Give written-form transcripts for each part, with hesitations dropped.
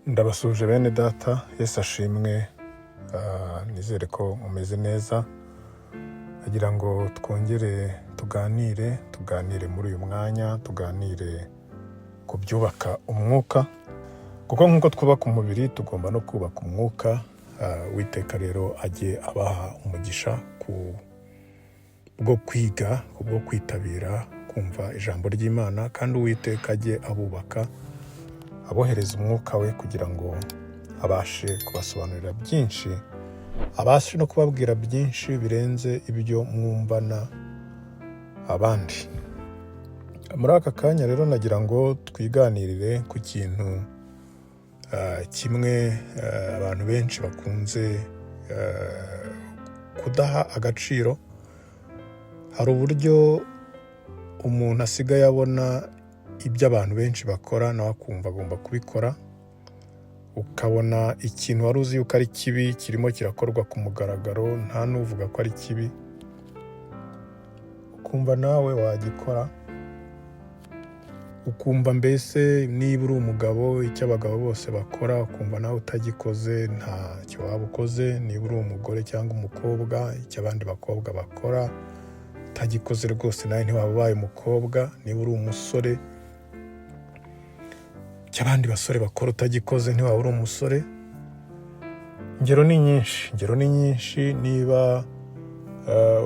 Ndabasuje bene data, Yesu ashimwe. Nizere ko mumeze neza. Agira ngo twongere tuganire muri uyu mwanya, tuganire ku byubaka umwuka, kuko nk'uko twubaka umubiri tugomba no kubaka umwuka. Uwiteka rero ajye abaha umugisha bwo kwiga, bwo kwitabira kumva ijambo ry'Imana, kandi Uwiteka ajye abubaka, abohereza umwuka we kugira ngo abashe kubasobanurira byinshi, abashe no kubabwira byinshi birenze ibyo mwumvana abandi. Muri aka kanya rero nagira ngo twiganirire ku kintu kimwe abantu benshi bakunze kudaha agaciro. Hari uburyo umuntu asigaye abona ibyo abantu benshi bakora nawe akumva agomba kubikora, ukabona ikintu wari uzi yuko ari kibi kirimo kirakorwa ku mugaragaro, nta n'uvuga ko ari kibi, ukumva nawe wagikora. Ukumva mbese niba uri umugabo icyo abagabo bose bakora, ukumva nawe utagikoze ntacyo waba ukoze. Niba uri umugore cyangwa umukobwa icyo abandi bakobwa bakora utagikoze rwose nawe ntiwaba ubaye umukobwa. Niba uri umusore icyo abandi basore bakora utagikoze ntiwaba uri umusore. Ingero ni nyinshi. Niba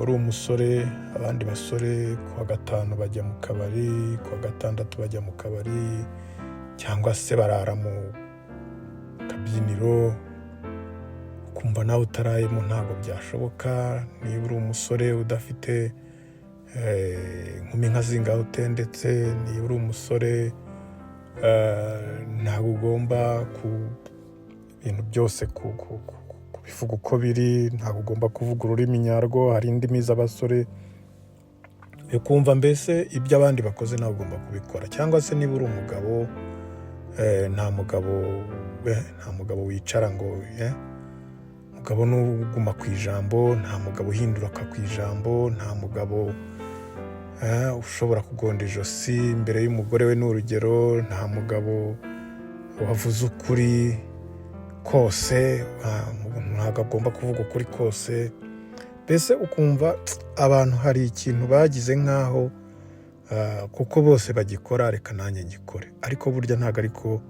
uri umusore, abandi basore kuwa gatanu bajya mu kabari, kuwa gatandatu bajya mu kabari, cyangwa se barara mu kabyiniro, ukumva nawe utarayemo ntabwo byashoboka. Niba uri umusore udafite inkumi nka zingaho utendetse, niba uri umusore ntabwo ugomba ibintu byose kubivuga uko biri, ntabwo ugomba kuvuga ururimi nyarwo. Hari indimi z'abasore, ukumva mbese ibyo abandi bakoze nawe ugomba kubikora. Cyangwa se niba uri umugabo, nta mugabo wicara ngo umugabo n'uguma ku ijambo, nta mugabo uhinduraka ku ijambo, nta mugabo ushobora kugonda ijosi imbere y'umugore we. Ni urugero, nta mugabo wavuze ukuri kose, ntabwo agomba kuvuga ukuri kose. Mbese ukumva abantu hari ikintu bagize nk'aho kuko bose bagikora reka nanjye ngikore. Ariko burya ntabwo ariko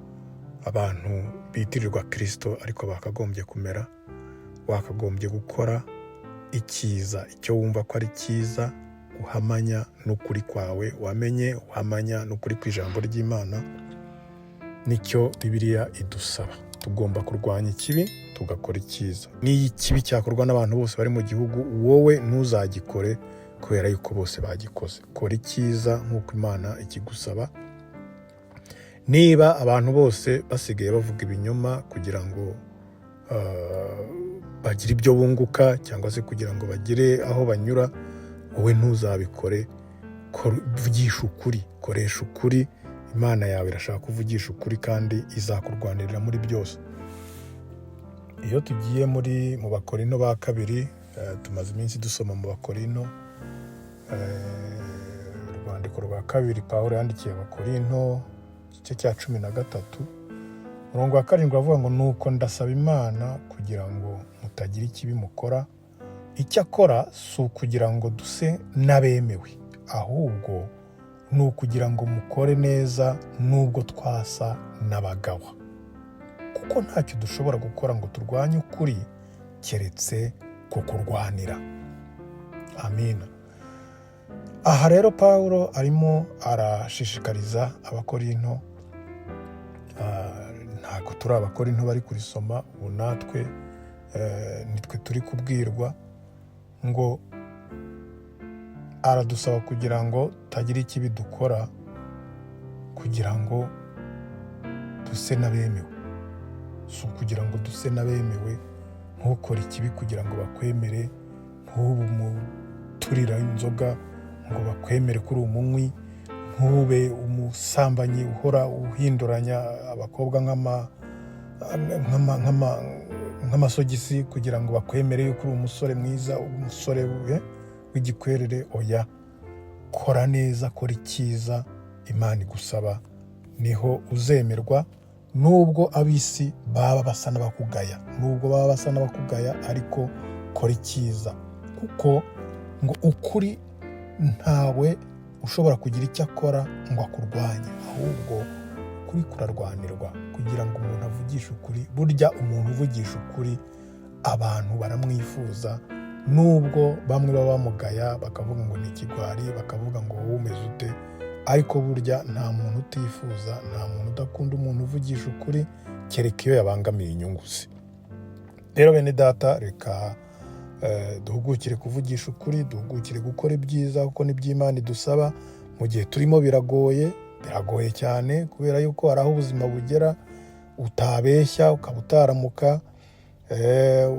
abantu bitirirwa Kristo ariko bakagombye kumera. Wakagombye gukora icyiza, icyo wumva ko ari cyiza, uhamanya n'ukuri kwawe wamenye, uhamanya n'ukuri kw'ijambo ry'Imana. Nicyo Bibiliya idusaba. Tugomba kurwanya ikibi tugakora icyiza. N'iyo ikibi cyakorwa n'abantu bose bari mu gihugu, wowe ntuzagikore kubera yuko bose bagikoze. Kora icyiza nk'uko Imana ikigusaba. Niba abantu bose basigaye bavuga ibinyoma kugira ngo bagire ibyo bunguka, cyangwa se kugira ngo bagire aho banyura, wowe ntuzabikore. Vugisha ukuri, koresha ukuri. Imana yawe irashaka kuvugisha ukuri kandi izakurwanirira muri byose. Iyo tugiye mu Bakorinto ba kabiri, tumaze iminsi dusoma mu Bakorinto, urwandiko rwa kabiri Pawulo yandikiye Abakorinto, igice cya 13, umurongo wa 7 avuga ngo nuko ndasaba Imana kugira ngo mutagira ikibi mukora. Icyo akora si ukugira ngo duse n'abemewe, ahubwo ni ukugira ngo mukore neza nubwo twasa n'abagawa, kuko ntacyo dushobora gukora ngo turwanye ukuri keretse kukurwanira. Amina. Aha rero Pawulo arimo arashishikariza Abakorinto. Ntabwo turi Abakorinto bari kurisoma ubu, natwe nitwe turi kubwirwa ngo aradusaba kugira ngo tagira ikibi dukora, kugira ngo duse n'abemewe. Si ukugira ngo duse n'abemewe, ntukore ikibi kugira ngo bakwemere, ntube umuturira inzoga ngo bakwemere kuri umunywi, ntube umusambanyi uhora uhinduranya abakobwa nk'amasogisi kugira ngo bakwemere yuko uri umusore mwiza, umusore w'igikwerere. Oya, kora neza, kora icyiza Imana igusaba, niho uzemerwa, nubwo ab'isi baba basa n'abakugaya ariko kora icyiza, kuko ngo ukuri ntawe ushobora kugira icyo akora ngo akurwanye, ahubwo ukuri kurarwanirwa kugira ngo umuntu avugishe ukuri. Burya umuntu uvugisha ukuri abantu baramwifuza, nubwo bamwe baba bamugaya bakavuga ngo ni ikigwari, bakavuga ngo wowe umeze ute, ariko burya nta muntu utifuza, nta muntu udakunda umuntu uvugisha ukuri, kereka iyo yabangamiye inyungu ze. Rero bene data, reka duhugukire kuvugisha ukuri, duhugukire gukora ibyiza, kuko nibyo Imana idusaba. Mu gihe turimo biragoye cyane, kubera yuko hari aho ubuzima bugera utabeshya, ukaba utaramuka,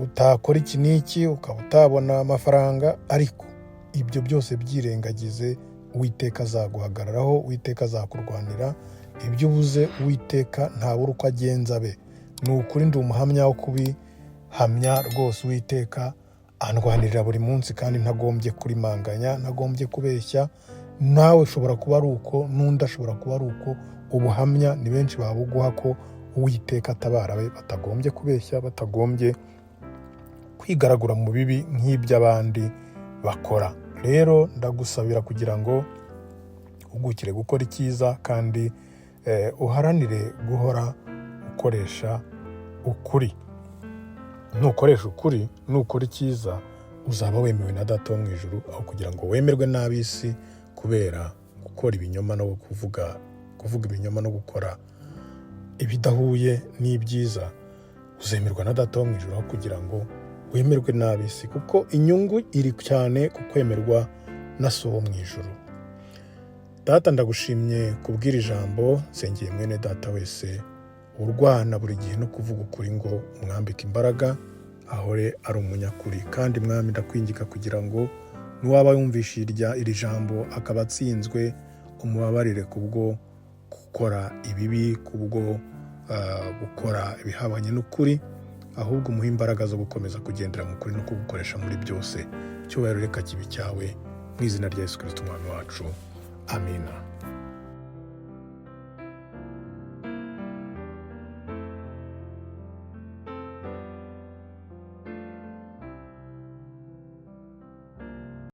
utakora iki n'iki, ukaba utabona amafaranga, ariko ibyo byose byirengagize. Uwiteka azaguhagararaho, Uwiteka azakurwanira. Ibyo ubuze Uwiteka ntabura uko agenza be. Ni ukuri ndi umuhamya wo kubihamya rwose. Uwiteka andwanirira buri munsi kandi ntagombye kurimanganya, ntagombye kubeshya. Nawe ushobora kuba ari uko, n'undi ashobora kuba ari uko. Ubuhamya ni benshi babuguha ko Uwiteka atabara be, batagombye kubeshya, batagombye kwigaragura mu bibi nk'iby'abandi bakora. Rero ndagusabira kugira ngo uhugukire gukora icyiza, kandi uharanire guhora ukoresha ukuri. Nukoresha ukuri, nukora icyiza, uzaba wemewe na Data wo mu ijuru, aho kugira ngo wemerwe n'ab'isi kubera gukora ibinyoma no kuvuga ibinyoma no gukora ibidahuye n'ibyiza. Uzemerwa na Data wo mu ijuru, aho kugira ngo wemerwe n'ab'isi, kuko inyungu iri cyane ku kwemerwa na So wo mu ijuru. Data, ndagushimye kubwira ijambo. Nsengeye mwene data wese urwana buri gihe no kuvuga ukuri, ngo umwambike imbaraga, ahore ari umunyakuri. Kandi Mwami, ndakwinginga kugira ngo n'uwaba yumvishe iri jambo akaba atsinzwe, umubabarire kubwo gukora ibibi, kubwo gukora ibihabanye n'ukuri, ahubwo umuhe imbaraga zo gukomeza kugendera mu kuri no kugukoresha muri byose. Icyubahiro reka kibe cyawe, mu izina rya Yesu Kristo umwami wacu. Amina.